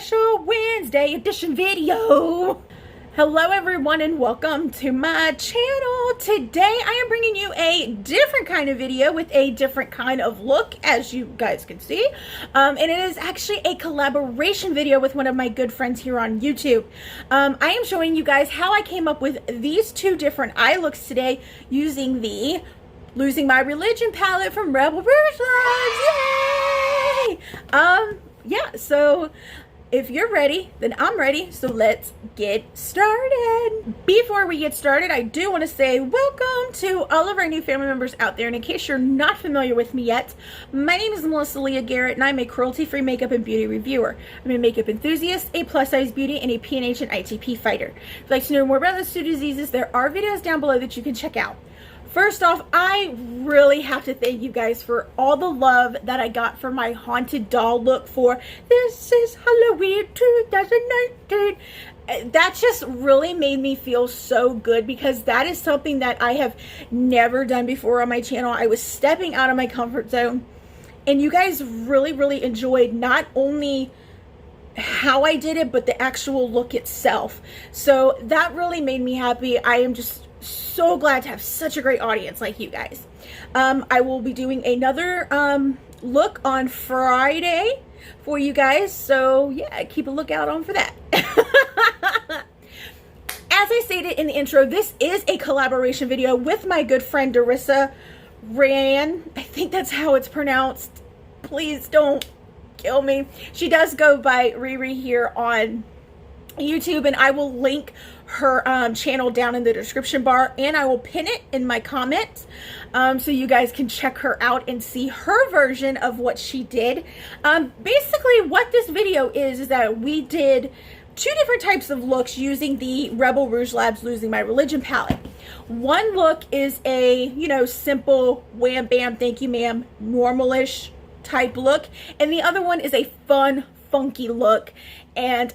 special Wednesday edition video. Hello everyone and welcome to my channel. Today I am bringing you a different kind of video with a different kind of look, as you guys can see. And it is actually a collaboration video with one of my good friends here on YouTube. I am showing you guys how I came up with these two different eye looks today using the Losing My Religion palette from Rebel Rouge Labs. Yay! Yeah, so if you're ready, then I'm ready, so let's get started. Before we get started, I do want to say welcome to all of our new family members out there, and in case you're not familiar with me yet, my name is Leah Garrett, and I'm a cruelty-free makeup and beauty reviewer. I'm a makeup enthusiast, a plus-size beauty, and a PNH and ITP fighter. If you'd like to know more about those two diseases, there are videos down below that you can check out. First off, I really have to thank you guys for all the love that I got for my haunted doll look for This Is Halloween 2019. That just really made me feel so good because that is something that I have never done before on my channel. I was stepping out of my comfort zone, and you guys really enjoyed not only how I did it, but the actual look itself. So that really made me happy. I am just so glad to have such a great audience like you guys. I will be doing another look on Friday for you guys, so yeah, keep a lookout on for that. As I stated in the intro, this is a collaboration video with my good friend Raynne. I think that's how it's pronounced. Please don't kill me. She does go by RiRi here on YouTube, and I will link her channel down in the description bar, and I will pin it in my comments so you guys can check her out and see her version of what she did. Basically what this video is that we did two different types of looks using the Rebel Rouge Labs Losing My Religion palette. One look is a, you know, simple wham bam thank you ma'am normalish type look, and the other one is a fun funky look, and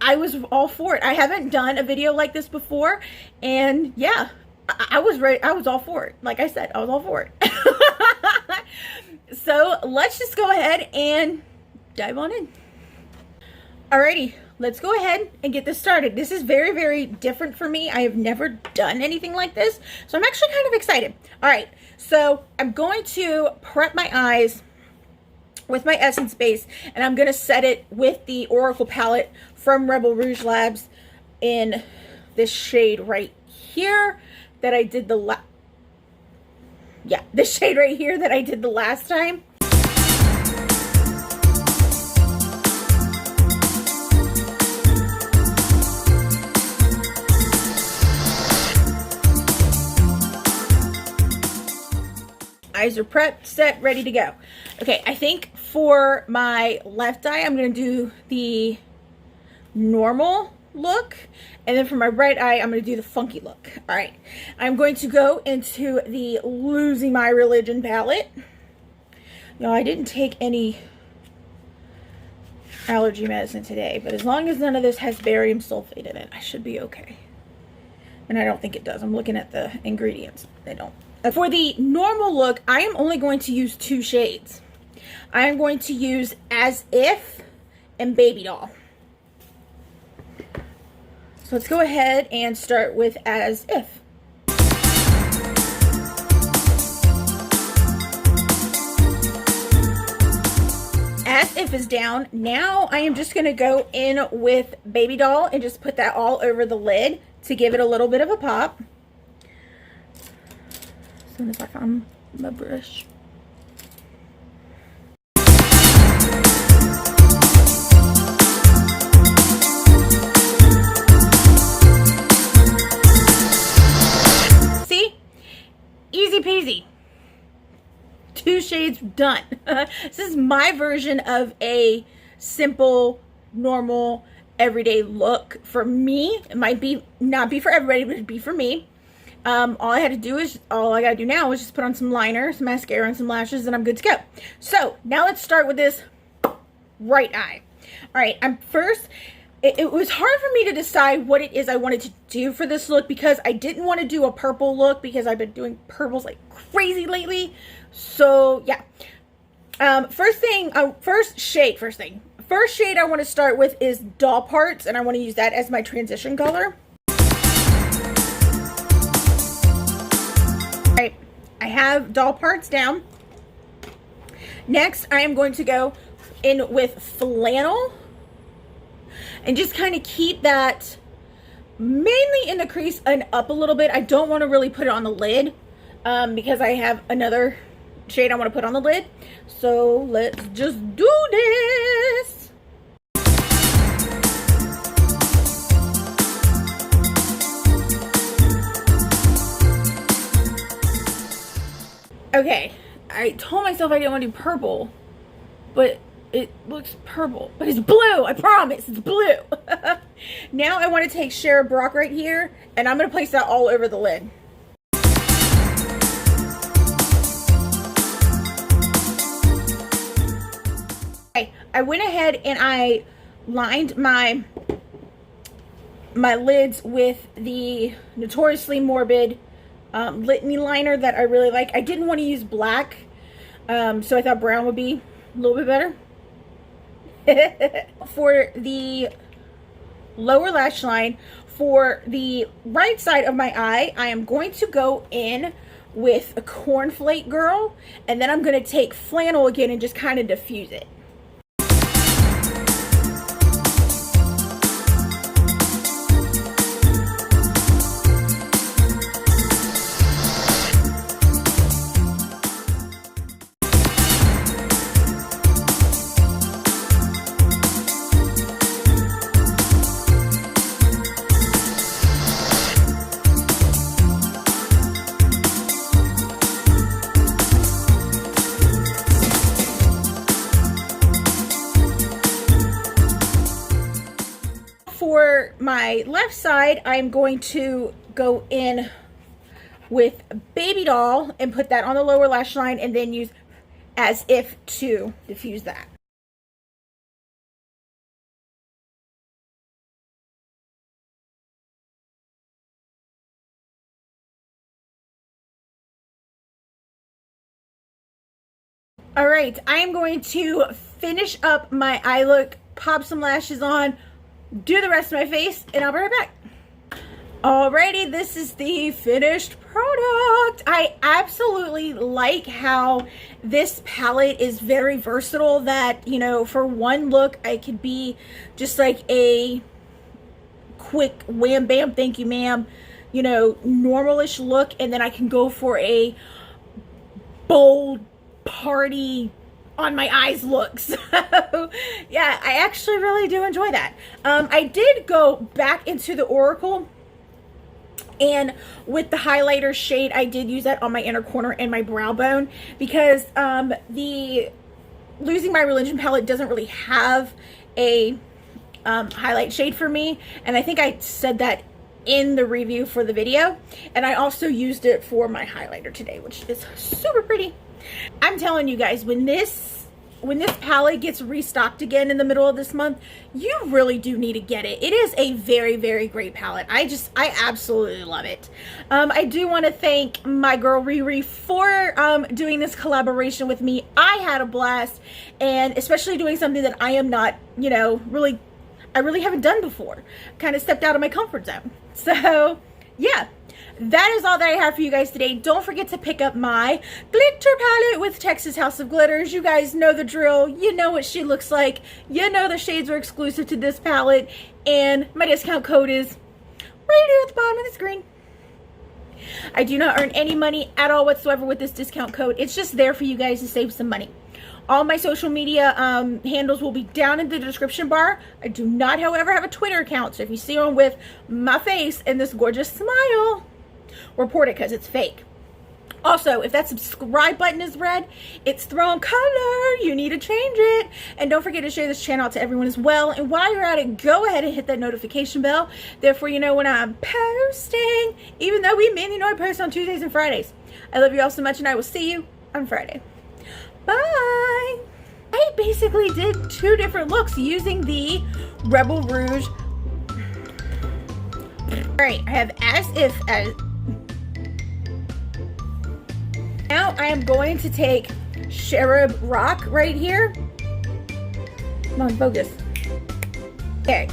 I was all for it. I haven't done a video like this before, and yeah, I was ready. I was all for it. Like I said, I was all for it. So let's just go ahead and dive on in. Alrighty, let's go ahead and get this started. This is very different for me. I have never done anything like this, so I'm actually kind of excited. All right, so I'm going to prep my eyes with my Essence base, and I'm going to set it with the Oracle palette from Rebel Rouge Labs in this shade right here that I did this shade right here that I did the last time. Eyes are prepped, set, ready to go. Okay, I think for my left eye, I'm going to do the normal look, and then for my right eye, I'm going to do the funky look. All right, I'm going to go into the Losing My Religion palette. No, I didn't take any allergy medicine today, but as long as none of this has barium sulfate in it, I should be okay. And I don't think it does. I'm looking at the ingredients. They don't. For the normal look, I am only going to use two shades. I am going to use As If and Baby Doll. So let's go ahead and start with As If. As If is down. Now I am just going to go in with Baby Doll and just put that all over the lid to give it a little bit of a pop. As soon as I find my brush. See? Easy peasy. Two shades done. This is my version of a simple, normal, everyday look for me. It might not be for everybody, but it'd be for me. All I gotta do now is just put on some liner, some mascara, and some lashes, and I'm good to go. So now let's start with this right eye. All right, it was hard for me to decide what it is I wanted to do for this look because I didn't want to do a purple look because I've been doing purples like crazy lately. So yeah, first thing, first shade I want to start with is Doll Parts, and I want to use that as my transition color. All right, I have Doll Parts down. Next, I am going to go in with Flannel and just kind of keep that mainly in the crease and up a little bit. I don't want to really put it on the lid because I have another shade I want to put on the lid. So let's just do this. Okay, I told myself I didn't want to do purple, but it looks purple, but it's blue. I promise, it's blue. Now I want to take Cherub Brock right here, and I'm going to place that all over the lid. Okay, I went ahead and I lined my lids with the Notoriously Morbid Litany liner that I really like. I didn't want to use black, so I thought brown would be a little bit better. For the lower lash line, for the right side of my eye, I am going to go in with a Cornflake Girl, and then I'm going to take Flannel again and just kind of diffuse it. For my left side, I'm going to go in with Baby Doll and put that on the lower lash line, and then use As If to diffuse that. All right, I am going to finish up my eye look, pop some lashes on, do the rest of my face, and I'll be right back. Alrighty, this is the finished product. I absolutely like how this palette is very versatile, that, you know, for one look, I could be just like a quick wham bam, thank you ma'am, you know, normalish look, and then I can go for a bold party on my eyes look. So yeah, I actually really do enjoy that. I did go back into the Oracle, and with the highlighter shade, I did use that on my inner corner and my brow bone, because the Losing My Religion palette doesn't really have a highlight shade for me, and I think I said that in the review for the video, and I also used it for my highlighter today, which is super pretty. I'm telling you guys, when this palette gets restocked again in the middle of this month, you really do need to get it. It is a very, very great palette. I absolutely love it. I do want to thank my girl RiRi for doing this collaboration with me. I had a blast, and especially doing something that I am not, you know, I really haven't done before. Kind of stepped out of my comfort zone. So yeah, that is all that I have for you guys today. Don't forget to pick up my glitter palette with Texas House of Glitters. You guys know the drill. You know what she looks like. You know the shades are exclusive to this palette. And my discount code is right here at the bottom of the screen. I do not earn any money at all whatsoever with this discount code. It's just there for you guys to save some money. All my social media handles will be down in the description bar. I do not, however, have a Twitter account. So if you see one with my face and this gorgeous smile, report it because it's fake. Also, if that subscribe button is red, it's throwing color. You need to change it. And don't forget to share this channel out to everyone as well. And while you're at it, go ahead and hit that notification bell. Therefore, you know when I'm posting, even though we mainly know I post on Tuesdays and Fridays. I love you all so much, and I will see you on Friday. Bye. I basically did 2 different looks using the Rebel Rouge. Alright, I have As If as. Now I am going to take Cherub Rock right here, Come on, focus. Okay,